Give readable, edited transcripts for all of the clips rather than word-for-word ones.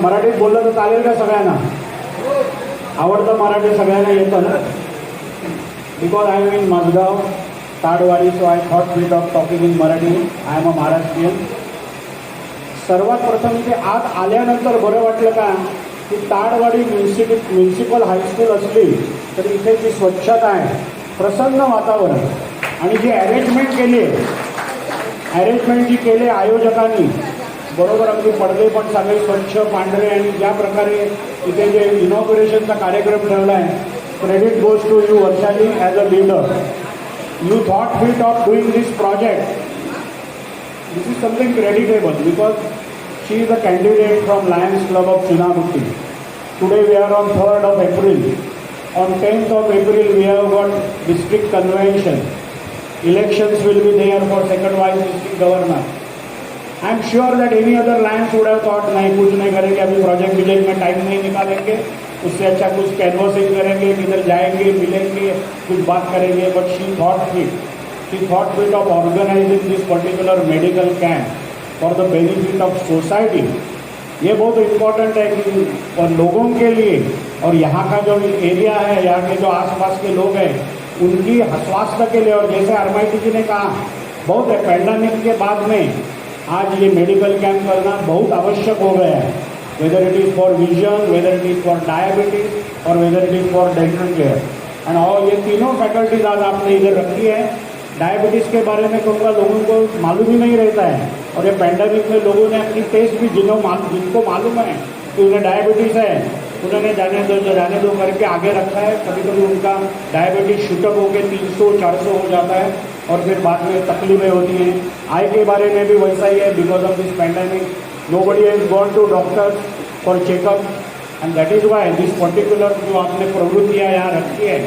मराठीत बोललं तर चालेल का सगळ्यांना? आवडतं मराठी सगळ्यांना येतं ना? Because I am in Mazgaon Tadwadi, so I thought fit of talking in Marathi. I am a Maharashtrian. सर्वात प्रथम इथे आत आल्यानंतर बरं वाटलं का की ताडवाडी म्युन्सिपल हायस्कूल असली तर इथे जी स्वच्छता आहे, प्रसन्न वातावरण आणि जी अरेंजमेंट केली जी केली आयोजकांनी, बरोबर अगदी पडदे पण सगळे स्वच्छ पांढरे, आणि ज्या प्रकारे इथे जे इनॉग्रेशनचा कार्यक्रम ठेवला आहे, credit goes to you Varshali as a leader. You thought fit of doing this project. This is something creditable because she is a candidate from Lions Club of Chunamukti. Today we are on 3rd of April. On 10th of April we have got district convention. Elections will be there for second vice district governor. I am sure that any other Lions would have thought नहीं कुछ नहीं करेंगे, अभी project village में time नहीं निकालेंगे, उससे अच्छा कुछ कैनवसिंग करेंगे, किधर जाएंगे, मिलेंगे, कुछ बात करेंगे. But she thought fit of organising this particular medical camp for the benefit of society. ये बहुत इम्पोर्टेंट है कि और लोगों के लिए, और यहाँ का जो एरिया है, यहाँ के जो आसपास के लोग हैं, उनकी स्वास्थ्य के लिए. और जैसे आरमाइटी जी ने कहा, बहुत है, पैंडेमिक के बाद में आज ये मेडिकल कैंप करना बहुत आवश्यक हो गया है. Whether it is for vision, whether it is for diabetes और whether it is for dental care. And और ये तीनों फैकल्टीज आज आपने इधर रखी है. डायबिटीज़ के बारे में कहूँगा, लोगों को मालूम ही नहीं रहता है, और ये पैंडेमिक में लोगों ने अपनी टेस्ट भी जिनको मालूम है कि उन्हें डायबिटीज़ है, उन्होंने जाने दो करके आगे रखा है. कभी कभी उनका डायबिटीज शूटअप होकर 300-400 हो जाता है और फिर बाद में तकलीफें होती हैं. आई के बारे में भी वैसा ही है. Because of this pandemic nobody has gone to doctors for checkup, and that is why this particular जो आपने प्रवृत्तियाँ यहाँ रखी है.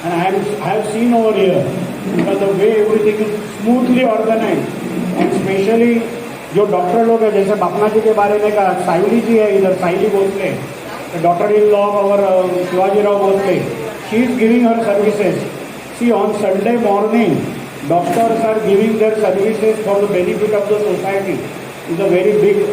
And I have seen over here because the way everything is smoothly organized, and specially जो doctor लोग हैं, जैसे बापना जी के बारे में कहा, साइली जी है इधर, Saili Bhosale, doctor in law और Shivajirao Bhosale, she is giving her services. See on Sunday morning doctors are giving their services for the benefit of the society. Is a very big,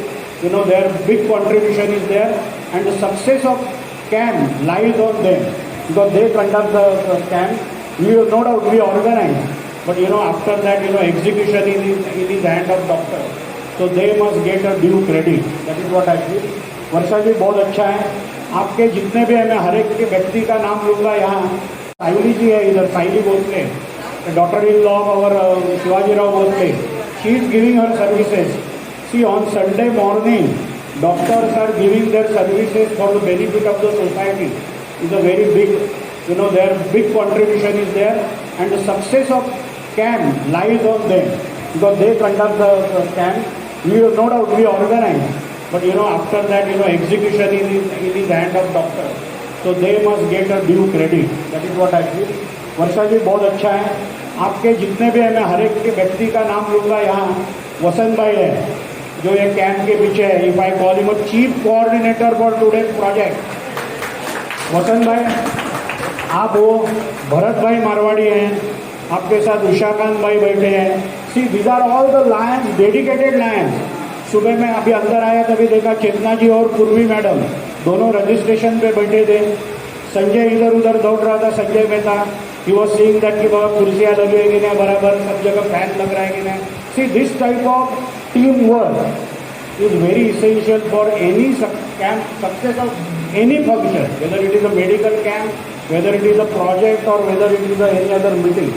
their big contribution is there, and the success of camp lies on them because they conduct the camp. We no doubt we organize, but after that execution in the hand of doctor, so they must get a due credit. That is what I feel. वर्षा जी बहुत अच्छा है. आपके जितने भी है, मैं हर एक के व्यक्ति का नाम लूँगा. यहाँ साइली जी है इधर, Saili Bhosale, doctor in law और Shivajirao Bhosale, she is giving her services. See on Sunday morning doctors are giving their services for the benefit of the society. Is a very big, their big contribution is there, and the success of camp lies on them because they conduct the camp. We no doubt we organize, but after that execution in the hand of doctor, so they must get a due credit. That is what I feel. वर्षा जी बहुत अच्छा है. आपके जितने भी है, मैं हर एक के व्यक्ति का नाम लूँगा. यहाँ वसंत भाई है जो ये कैंप के पीछे है. If I call him chief coordinator for today's project. Vasant bhai आप हो. भरत भाई मारवाड़ी हैं, आपके साथ उषाकांत भाई बैठे हैं. See these are all the lions, dedicated lions. सुबह में अभी अंदर आया तभी देखा चेतना जी और पूर्वी मैडम दोनों रजिस्ट्रेशन पे बैठे थे. संजय इधर उधर दौड़ रहा था. Sanjay Mehta, he was seeing that कि बाबा कुर्सियाँ लगी है कि नहीं, बराबर सब जगह फैन लग रहा है कि नहीं. See this type of team work is very essential for any camp success of any function, whether it is a medical camp, whether it is a project or whether it is any other meeting.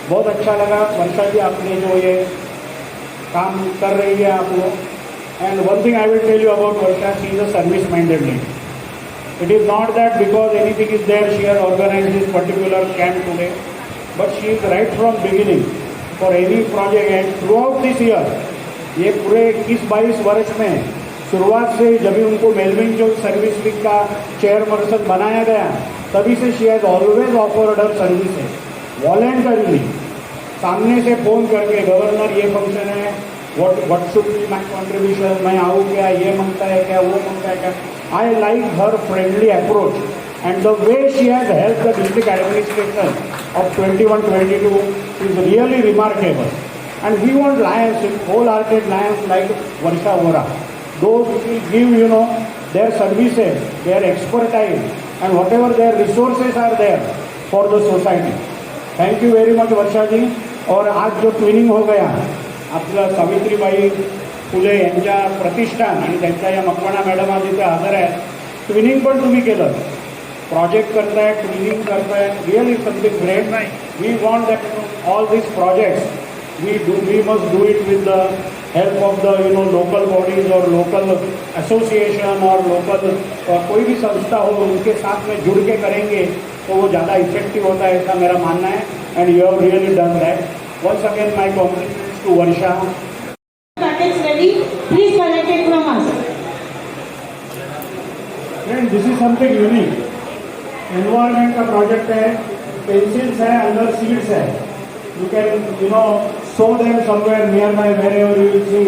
बहुत अच्छा लगा वर्षा जी आपने जो ये काम कर रही है आप लोग. And one thing I will tell you about Varsha, she is a service minded lady. It is not that because anything is there she has organized this particular camp today, but she is right from beginning for any project. And throughout this year, ये पूरे 21-22 वर्ष में शुरुआत से जब भी उनको Melvin जो सर्विस लीग का चेयरपर्सन बनाया गया, तभी से she has always offered her services voluntarily. सामने से फ़ोन करके, गवर्नर ये फंक्शन है, what should be my contribution, मैं आऊँ क्या, ये मांगता है क्या, वो मांगता है क्या. I like her friendly approach and the way she has helped the district administration of 21-22 is really remarkable. And we want lions, wholehearted lions like Varsha Vora. those who will give, their services, their expertise, and whatever their resources are there for the society. Thank you very much Varsha ji. और आज जो twinning हो गया आपलं सावित्रीबाई फुले यांच्या प्रतिष्ठान आणि त्यांच्या या मकवाना मॅडम आज इथे हजर आहेत. ट्विनिंग पण तुम्ही केलं, प्रोजेक्ट करताय, ट्विनिंग करताय, really something great. We want that all this projects we must do it with the help of the local bodies or local association or local कोई भी संस्था हो उनके साथ में जुड़ के करेंगे तो वो ज़्यादा इफेक्टिव होता है, ऐसा मेरा मानना है. And you have really done that. Once again my compliments to Varsha. Packets ready, please collect it from us. Friend this is something unique. Environment का प्रोजेक्ट है, पेंसिल्स है, अंदर सीड्स है. You can sow them somewhere nearby wherever you will see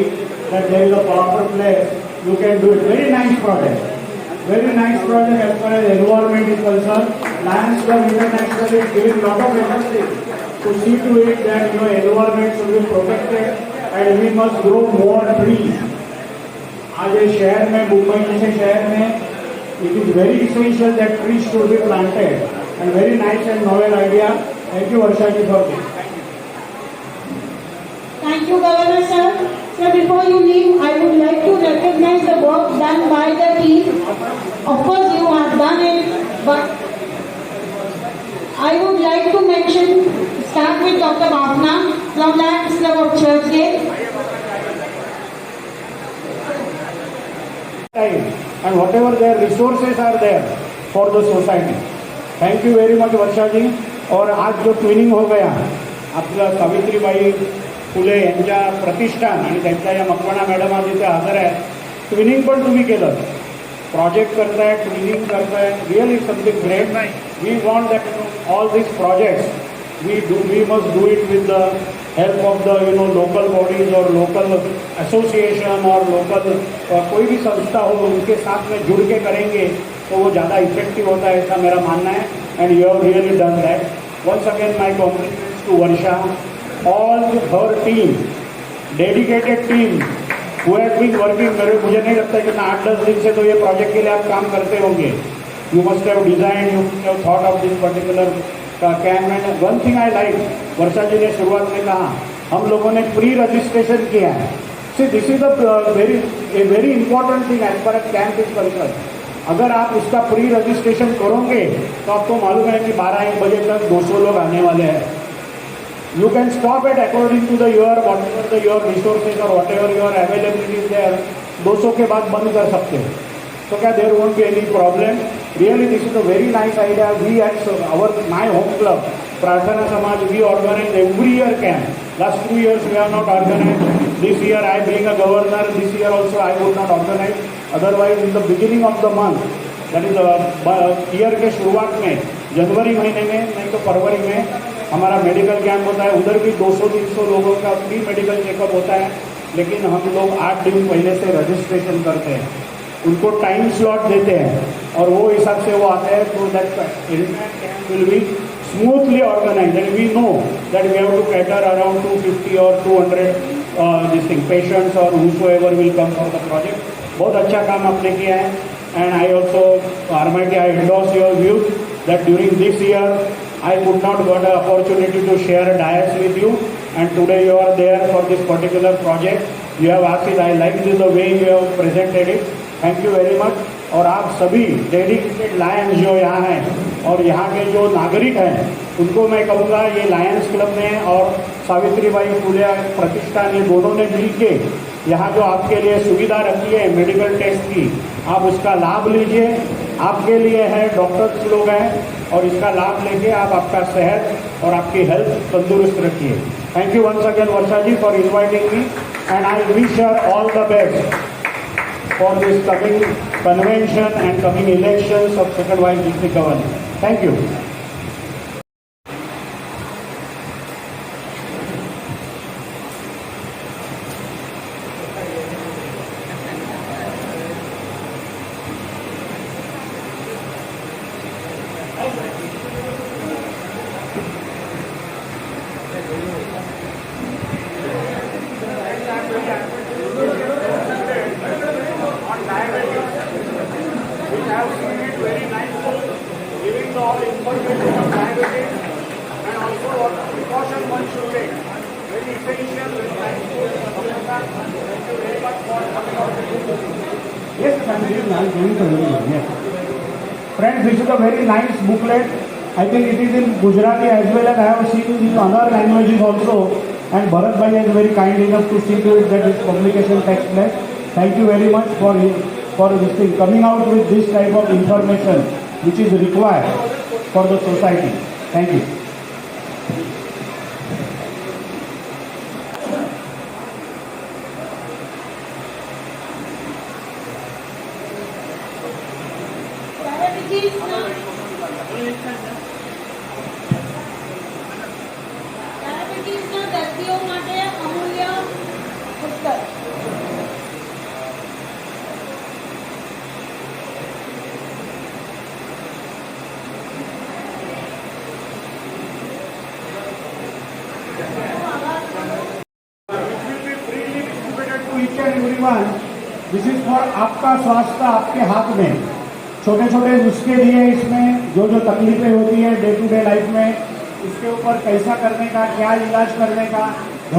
that there is a proper place. You can do it. Very nice project. Very nice project as far as environment is concerned. Lions Club International is giving lot of emphasis to see to it that environment should be protected and we must grow more trees. आज ये शहर में, मुंबई जैसे शहर में, it is very essential that trees should be planted. And very nice and novel idea. Thank you Varsha ji for this. Thank you, Governor sir. Sir, before you leave, I would like to recognize the work done by the team. Of course, you have done it, but I would like to start with Dr. Bhavna from Lions Club of Churchgate. And whatever their resources are there for the society. Thank you very much Varsha ji. और आज जो twinning हो गया आपलं सावित्रीबाई फुले यांच्या प्रतिष्ठान आणि त्यांच्या या मकवाना मॅडम आज इथे हजर आहेत. ट्विनिंग पण तुम्ही केलं, प्रोजेक्ट करताय, ट्विनिंग करताय, really something great. We want that all this projects we must do it with the help of the local bodies or local association or local कोई भी संस्था हो उनके साथ में जुड़ के करेंगे तो वो ज़्यादा इफेक्टिव होता है, ऐसा मेरा मानना है. And you have really done that. Once again my compliments to Varsha, all her team, dedicated team who have been working. मुझे नहीं लगता कि 8-10 दिन से तो ये प्रोजेक्ट के लिए आप काम करते होंगे. You must have design, you must have thought of this particular camp. And one thing I like, Varsha ji ने शुरुआत में कहा हम लोगों ने प्री रजिस्ट्रेशन किया है. See this is a very important thing as far as camp is concern. अगर आप इसका प्री रजिस्ट्रेशन करोगे तो आपको मालूम है कि 12-1 बजे तक 200 लोग आने वाले हैं. You can stop at according to the your resources और whatever your availability is there. 200 के बाद बंद कर सकते हैं. So there won't be any problem. Really, this is a very nice idea. We at my home club, Prarthana Samaj, we organize every year camp. Last 2 years we have not organized. This year I being a governor, this year also I would not organize. Otherwise, in the beginning of the month, that is year के शुरुआत में, जनवरी महीने में नहीं तो फरवरी में हमारा medical camp होता है. उधर भी 200-300 लोगों का फ्री मेडिकल चेकअप होता है. लेकिन हम लोग 8 दिन पहले से रजिस्ट्रेशन करते हैं, उनको टाइम स्लॉट देते हैं और वो हिसाब से वो आते हैं. तो that camp will be smoothly organise and we know that we have to cater around 250 और 200 दिस थिंग पेशेंट्स और whosoever will come for the project. बहुत अच्छा काम आपने किया है. एंड आई ऑल्सो आरमाइटी I endorse your views that during this year I could not got a opportunity to share a dais with you and today you are there for this particular project. You have asked it, I like the way you have presented it. Thank you very much. और आप सभी dedicated Lions जो यहाँ हैं और यहाँ के जो नागरिक हैं उनको मैं कहूँगा ये लायंस क्लब ने और सावित्रीबाई फुले प्रतिष्ठान ये दोनों ने मिल के यहाँ जो आपके लिए सुविधा रखी है मेडिकल टेस्ट की, आप उसका लाभ लीजिए. आपके लिए है, डॉक्टर्स लोग हैं और इसका लाभ लेके आप आपका सेहत और आपकी हेल्थ तंदुरुस्त रखिए. Thank you once again Varsha ji for inviting me and I wish her all the best for this coming convention and coming elections of second vice district governor. Thank you. all information on diabetes and also what precaution one should take. Very essential, very thankful. Thank you very much for coming out with this. Yes, I'm going to yes. Friends, this is a very nice booklet. I think it is in Gujarati as well as I have seen in other languages also. And Bharat Bhai is very kind enough to see to it that this publication takes place. Thank you very much for this thing, coming out with this type of information which is required for the society. Thank you. ડાયાબિટીસના દર્દીઓ માટે અમૂલ્ય પુસ્તક. To each and everyone, this is for आपका स्वास्थ्य आपके हाथ में. छोटे छोटे नुस्खे दिए इसमें, जो तकलीफें होती है डे टू डे लाइफ में, उसके ऊपर कैसा करने का, क्या इलाज करने का,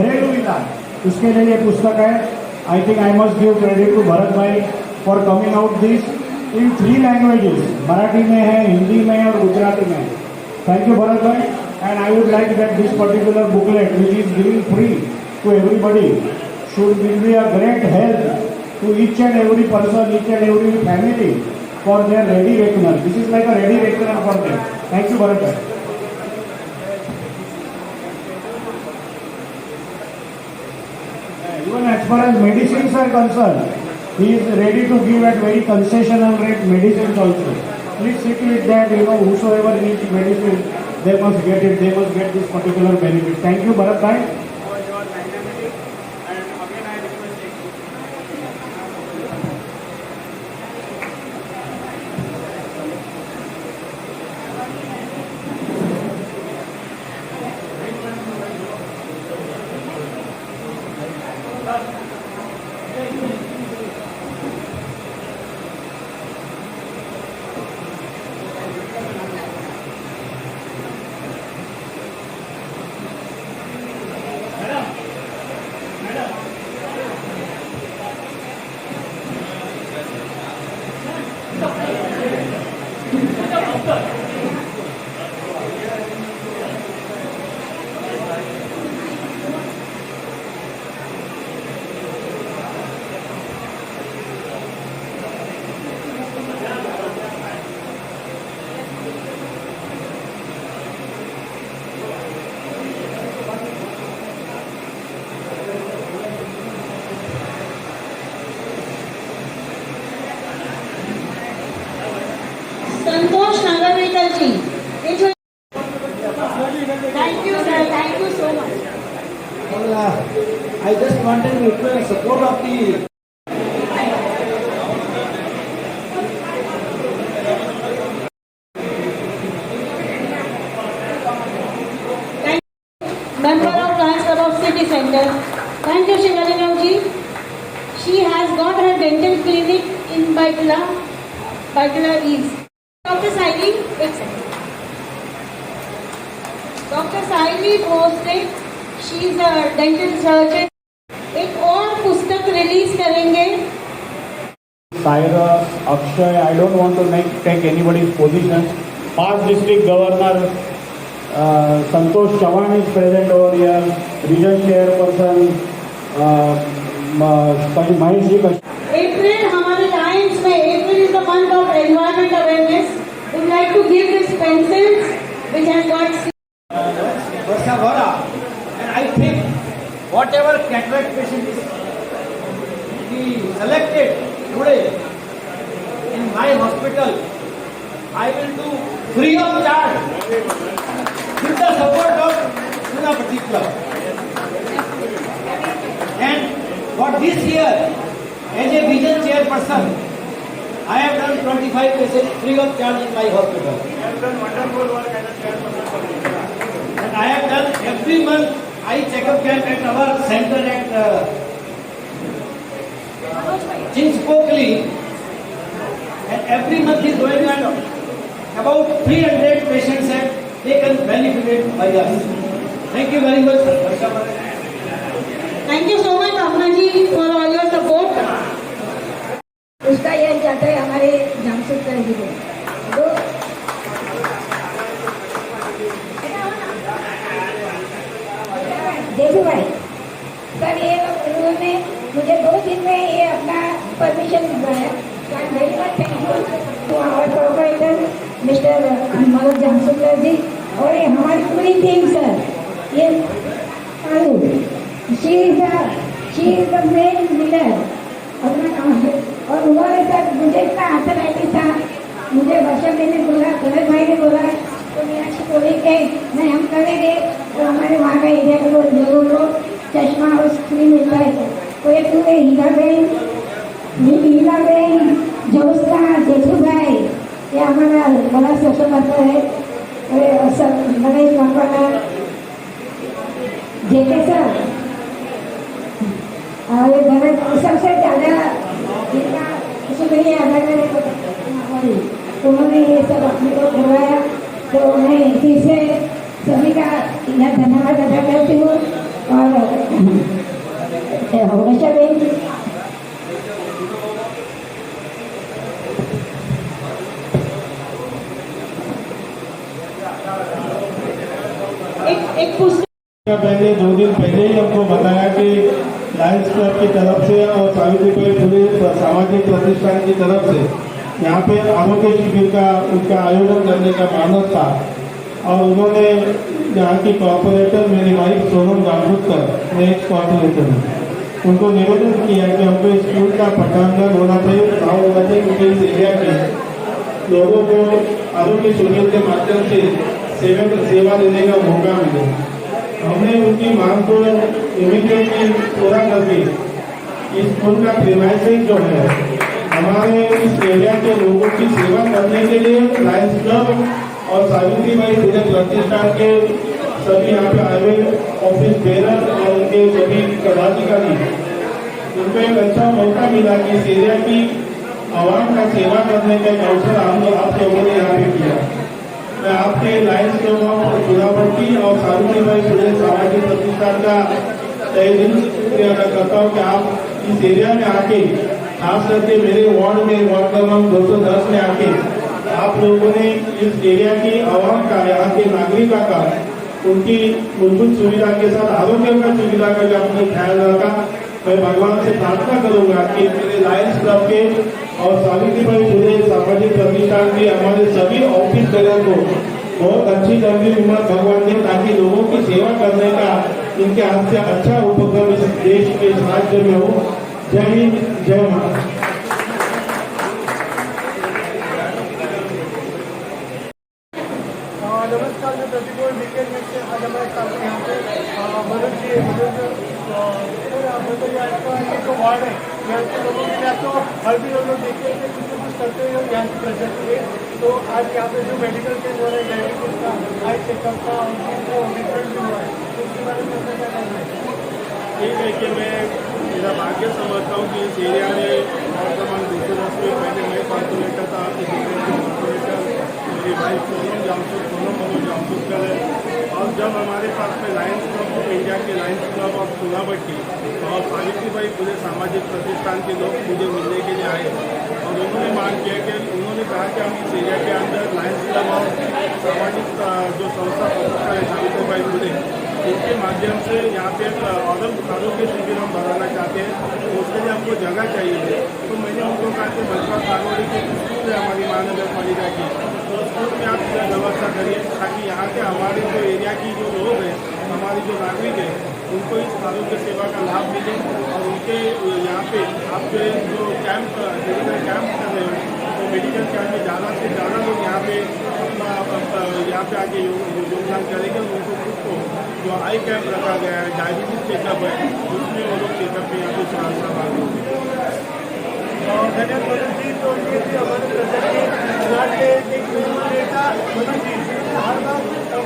घरेलू इलाज, उसके लिए ये पुस्तक है. I think I must give credit to Bharat bhai for coming out this in 3 languages. Marathi में है, हिंदी में और गुजराती में. थैंक यू भरत भाई. And I would like that this particular booklet which is giving free to everybody should be a great help to each and every person, each and every family for their ready reckoner. This is like a ready reckoner for them. Thank you, Bharat. Even as far as medicines are concerned, he is ready to give at very concessional rate medicines also. Please see to it that whosoever needs medicine, they must get it. They must get this particular benefit. Thank you, Bharat bhai. Santosh Nagarvekar ji. Thank you, sir. Thank you so much. I just wanted to request support of the Member of Lions Club of City Center. Thank you, Shivali Rao ji. She has got her dental clinic in Baitla East. Dr. Saili, एक second. Dr. Saili Bhosle, she is a dental surgeon. एक और पुस्तक release करेंगे. Cyrus, Akshay, I don't want to take anybody's position. Past district governor Santosh Chavan is present over here. Regional chairperson Mahesh ji. April हमारे Lions में, April is the month of environment awareness. We would like to give these pencils which has got Varsha Vora, and I think whatever cataract patient is be selected today in my hospital, I will do free of charge with the support of Sunapati Club. And for this year, as a vision chairperson, I have done 25 cases free of charge in my hospital. You have done wonderful work as a chairperson. And I have done every month eye checkup camp at our center at Chinchpokli, and every month is going on about 300 by us. Thank you very much. Thank you so much, Apnaji, for all your support. उसका यह जाता है हमारे जामशेदकर जी को तो देखो भाई sir ये उन्होंने मुझे 2 दिन में ये अपना परमिशन दिलवाया very much thank you to our proprietor mister Manoj Jamshedkar ji और ये हमारी पूरी टीम सर ये she is the main leader अपना काम है और उन्होंने सर मुझे इतना आर्थराइटिस था मुझे वर्षा ने बोला कलर भाई ने बोला तो मीनाक्षी बोली के नहीं हम करेंगे तो हमारे वहाँ का एरिया के लोगों को चश्मा और फ्री मिलता है तो ये पूरे हीराबेन जोस्ता जेठू भाई ये हमारा बड़ा सोशल वर्कर है और सब गणेश मकवाना जेके सर और ये गणेश सबसे ज़्यादा इनका शुक्रिया अदा करें उन्होंने ये सब अपने को करवाया तो मैं इसी से सभी का यह धन्यवाद अदा करती हूँ और हमेशा बेन एक पुस्तक पहले 2 दिन पहले ही हमको बताया कि लायंस क्लब की तरफ से और सावित्रीबाई फुले सामाजिक प्रतिष्ठान की तरफ से यहाँ पे आरोग्य शिविर का उनका आयोजन करने का मानस था और उन्होंने यहाँ की कॉर्पोरेटर मेरी वाइफ सोनम गांगुटकर ने एक कॉर्पोरेटर उनको निवेदन किया कि हमको स्कूल का पटांगण होना चाहिए गाँव होना चाहिए क्योंकि इस एरिया के लोगों को आरोग्य शिविर के माध्यम से सेवा लेने का मौका मिले। हमने उनकी मांग को इमीडिएटली पूरा करके इस स्कूल का प्रीमाइसेस जो है हमारे इस एरिया के लोगों की सेवा करने के लिए लायंस क्लब और सावित्रीबाई फुले प्रतिष्ठान के सभी यहाँ पे आए हुए ऑफिस बेरर और उनके सभी पदाधिकारी उनको एक अच्छा मौका मिला कि इस एरिया की आवाम का सेवा करने का अवसर हम लोग आप लोगों ने यहाँ पे किया। मैं आपके लायंस क्लब ऑफ चुनावटी और सावित्रीबाई फुले सामाजिक प्रतिष्ठान का तय दिल शुक्रिया अदा करता हूँ कि आप इस एरिया में आके खास करके मेरे वार्ड नंबर 210 में आके आप लोगों ने इस एरिया की आवाम का यहाँ के नागरिकों का उनकी मूलभूत सुविधा के साथ आरोग्य का सुविधा का भी आपने ख्याल रखा। मैं भगवान से प्रार्थना करूंगा कि मेरे लायंस क्लब के और सावित्रीबाई फुले सामाजिक प्रतिष्ठान के हमारे सभी ऑफिस बेरर को बहुत अच्छी लंबी उम्र भगवान ने ताकि लोगों की सेवा करने का इनके हाथ से अच्छा उपक्रम इस देश के इस राज्य में हो। जय हिंद, जय माता। नमस्कार, मैं प्रतिकोल वीकेंड में से आज हमारे सामने यहाँ पे मनोज जी ये तो वार्ड है यहाँ के लोगों के लिए तो हर भी लोग देखते हैं कुछ करते हैं यहाँ की प्रजा के लिए। तो आज यहाँ पे जो मेडिकल कैंप हो रहा है डायबिटीज का आई चेकअप का उनको डिफरेंट भी हुआ है तो उसके बारे में क्या कहना है? ठीक है कि मैं मेरा भाग्य समझता हूँ कि इस एरिया में वर्तमान 210 में पहले मैं कॉर्पोरेटर था, कॉर्पोरेटर मेरी भाई सोनम जामशेदकर है और जब हमारे पास में लायंस क्लब ऑफ इंडिया के लायंस क्लब ऑफ चुनावटी और सावित्रीबाई फुले सामाजिक प्रतिष्ठान के लोग मुझे मिलने के लिए आए और उन्होंने मांग किया कि उन्होंने कहा कि हम इस एरिया के अंदर लायंस क्लब और सामाजिक जो संस्था प्रतिष्ठान है सावित्रीबाई फुले इसके माध्यम से यहाँ पे आरोग्य शिविर हम बनाना चाहते हैं तो उसके लिए हमको जगह चाहिए। तो मैंने उनको कहा कि मजबा कानोड़ी की स्कूल है हमारी महानगर पालिका की तो स्कूल में आप व्यवस्था करिए ताकि यहाँ के हमारे जो एरिया की जो लोग हैं हमारी जो नागरिक है उनको इस आरोग्य सेवा का लाभ मिले और उनके यहाँ पे आप जो कैंप मेडिकल कैंप कर रहे हो तो मेडिकल कैंप में ज़्यादा से ज़्यादा लोग यहाँ पे अपना यहाँ पे आके योगदान करेंगे। उनको खुद को जो आई कैंप रखा गया है डायबिटीज चेकअप है उसमें वो लोग चेकअप में यहाँ पे चांसा मांगे। धन्यवाद मनोज जी। तो ये भी हमारे प्रजा के वार्ड के एक नेता मनोज जी हर बार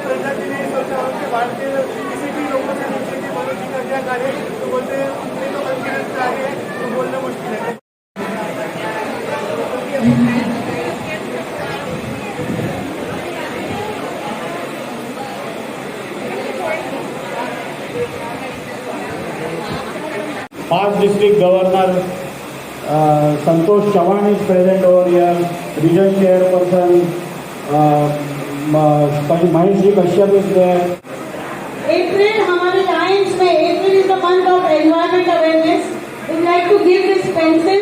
प्रजा के लिए सोचा उनके वार्ड के किसी भी लोगों से पूछे कि मनोज जी का क्या कार्य तो बोलते हैं उनके तो अनगिनत कार्य है तो बोलना मुश्किल है। past district governor Santosh Chavan is present over here, region chairperson Mahesh Ji Kashyap is there. April हमारे लाइन्स में April is the month of environment awareness. We would like to give this pencil.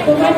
तुम्हें